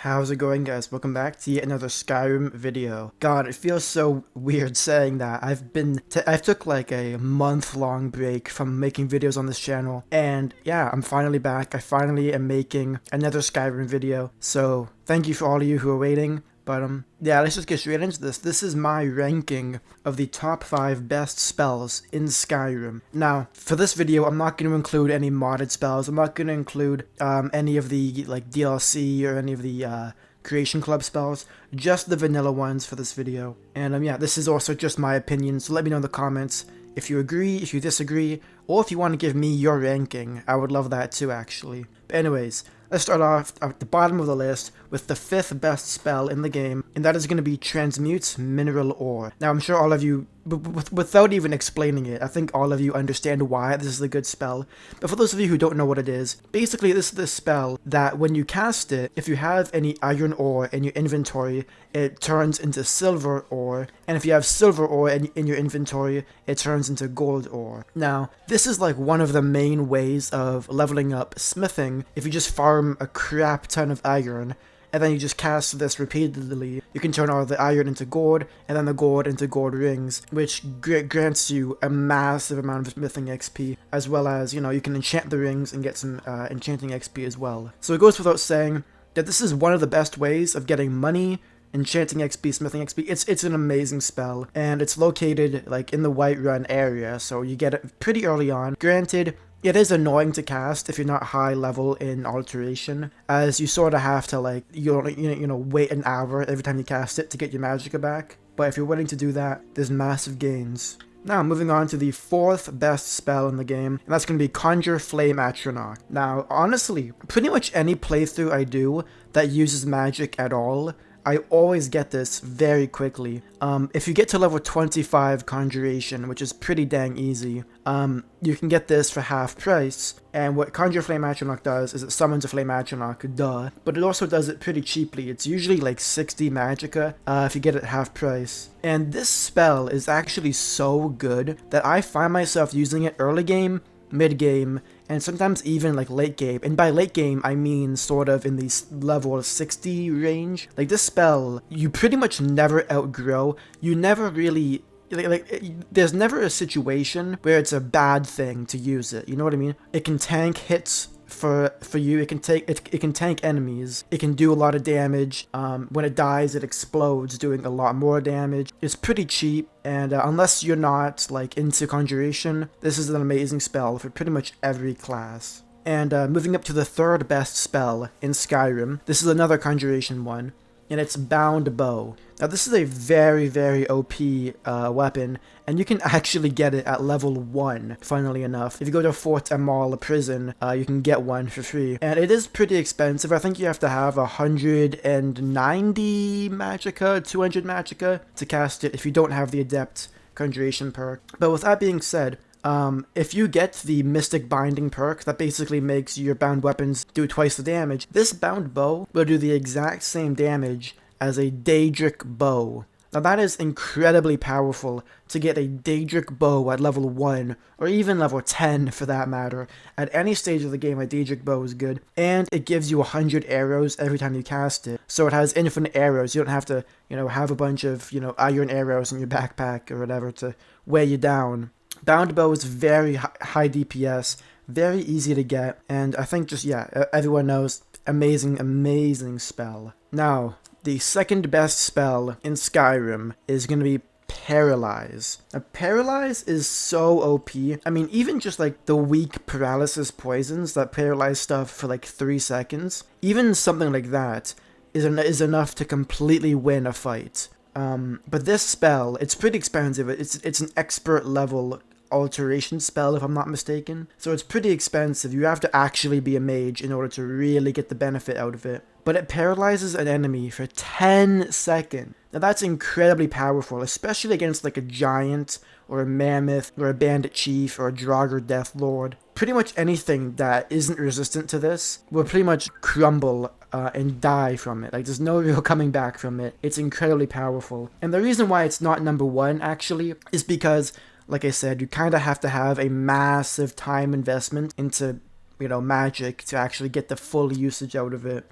How's it going, guys? Welcome back to yet another Skyrim video. God, it feels so weird saying that. I took like a month-long break from making videos on this channel, and yeah, I'm finally back. I finally am making another Skyrim video, so thank you for all of you who are waiting. But yeah, let's just get straight into this. This is my ranking of the top 5 best spells in Skyrim. Now, for this video, I'm not going to include any modded spells. I'm not going to include any of the like DLC or any of the Creation Club spells. Just the vanilla ones for this video. And yeah, this is also just my opinion, so let me know in the comments if you agree, if you disagree, or if you want to give me your ranking. I would love that too, actually. But anyways, let's start off at the bottom of the list with the 5th best spell in the game, and that is going to be Transmute Mineral Ore. Now, I'm sure all of you, without even explaining it, I think all of you understand why this is a good spell. But for those of you who don't know what it is, basically this is the spell that when you cast it, if you have any iron ore in your inventory, it turns into silver ore, and if you have silver ore in your inventory, it turns into gold ore. Now, this is like one of the main ways of leveling up smithing. If you just farm a crap ton of iron, and then you just cast this repeatedly, you can turn all the iron into gold, and then the gold into gold rings, which grants you a massive amount of smithing XP, as well as, you know, you can enchant the rings and get some enchanting XP as well. So it goes without saying that this is one of the best ways of getting money, enchanting XP, smithing XP. It's an amazing spell, and it's located like in the Whiterun area, so you get it pretty early on. Granted, it is annoying to cast if you're not high level in Alteration, as you sort of have to like you know wait an hour every time you cast it to get your magicka back. But if you're willing to do that, there's massive gains. Now, moving on to the 4th best spell in the game, and that's going to be Conjure Flame Atronach. Now, honestly, pretty much any playthrough I do that uses magic at all, I always get this very quickly. If you get to level 25 Conjuration, which is pretty dang easy, you can get this for half price. And what Conjure Flame Atronach does is it summons a Flame Atronach, duh. But it also does it pretty cheaply. It's usually like 60 magicka if you get it half price. And this spell is actually so good that I find myself using it early game, mid game, and sometimes even like late game. And by late game, I mean sort of in the level 60 range. Like this spell, you pretty much never outgrow. You never really there's never a situation where it's a bad thing to use it. You know what I mean? It can tank hits for you. It can tank enemies. It can do a lot of damage. When it dies, it explodes, doing a lot more damage. It's pretty cheap, and unless you're not like into Conjuration, this is an amazing spell for pretty much every class. And moving up to the 3rd best spell in Skyrim, this is another Conjuration one, and it's Bound Bow. Now this is a very, very OP weapon, and you can actually get it at level 1, funnily enough. If you go to Fort Amal prison, you can get one for free. And it is pretty expensive. I think you have to have 190 magicka, 200 magicka to cast it if you don't have the Adept Conjuration perk. But with that being said, if you get the Mystic Binding perk that basically makes your bound weapons do twice the damage, this Bound Bow will do the exact same damage as a Daedric bow. Now that is incredibly powerful to get a Daedric bow at level 1, or even level 10 for that matter. At any stage of the game, a Daedric bow is good, and it gives you 100 arrows every time you cast it. So it has infinite arrows. You don't have to, you know, have a bunch of, you know, iron arrows in your backpack or whatever to weigh you down. Bound Bow is very high DPS, very easy to get, and I think just, yeah, everyone knows, amazing spell. Now, the 2nd best spell in Skyrim is going to be Paralyze. Now, Paralyze is so OP. I mean, even just like the weak paralysis poisons that paralyze stuff for like 3 seconds, even something like that is enough to completely win a fight. But this spell, it's pretty expensive. It's an expert level alteration spell, if I'm not mistaken. So it's pretty expensive. You have to actually be a mage in order to really get the benefit out of it. But it paralyzes an enemy for 10 seconds. Now that's incredibly powerful, especially against like a giant, or a mammoth, or a bandit chief, or a Draugr Death Lord. Pretty much anything that isn't resistant to this will pretty much crumble and die from it. Like, there's no real coming back from it. It's incredibly powerful. And the reason why it's not number 1, actually, is because, like I said, you kind of have to have a massive time investment into, you know, magic to actually get the full usage out of it.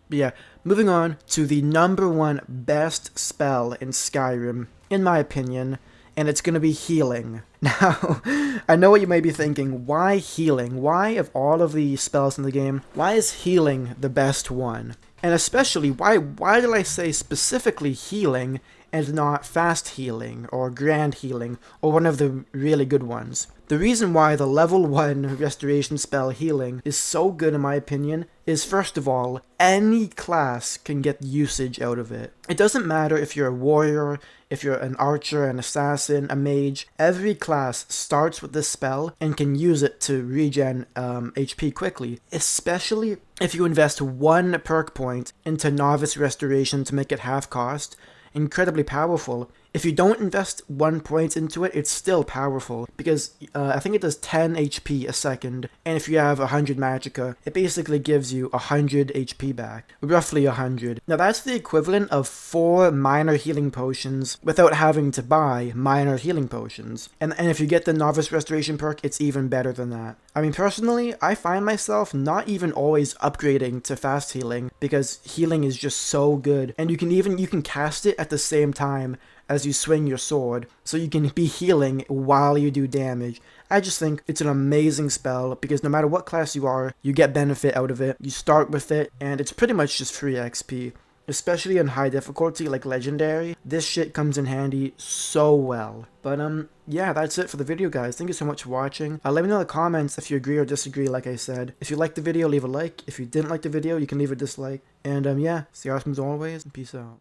Yeah, moving on to the #1 best spell in Skyrim, in my opinion, and it's gonna be healing. Now, I know what you may be thinking, why healing? Why, of all of the spells in the game, why is healing the best one? And especially, why did I say specifically healing and not fast healing or grand healing or one of the really good ones? The reason why the level 1 restoration spell healing is so good in my opinion is, first of all, any class can get usage out of it. It doesn't matter if you're a warrior, if you're an archer, an assassin, a mage, every class starts with this spell and can use it to regen HP quickly, especially if you invest 1 perk point into novice restoration to make it half cost. Incredibly powerful. If you don't invest 1 point into it, it's still powerful, because I think it does 10 HP a second, and if you have 100 magicka, it basically gives you 100 HP back. Roughly 100. Now that's the equivalent of 4 minor healing potions without having to buy minor healing potions. And if you get the Novice Restoration perk, it's even better than that. I mean, personally, I find myself not even always upgrading to fast healing, because healing is just so good, and you can cast it at the same time as you swing your sword, so you can be healing while you do damage. I just think it's an amazing spell, because no matter what class you are, you get benefit out of it. You start with it, and it's pretty much just free XP. Especially in high difficulty, like Legendary, this shit comes in handy so well. But yeah, that's it for the video, guys. Thank you so much for watching. Let me know in the comments if you agree or disagree, like I said. If you liked the video, leave a like. If you didn't like the video, you can leave a dislike. And yeah, stay awesome as always, and peace out.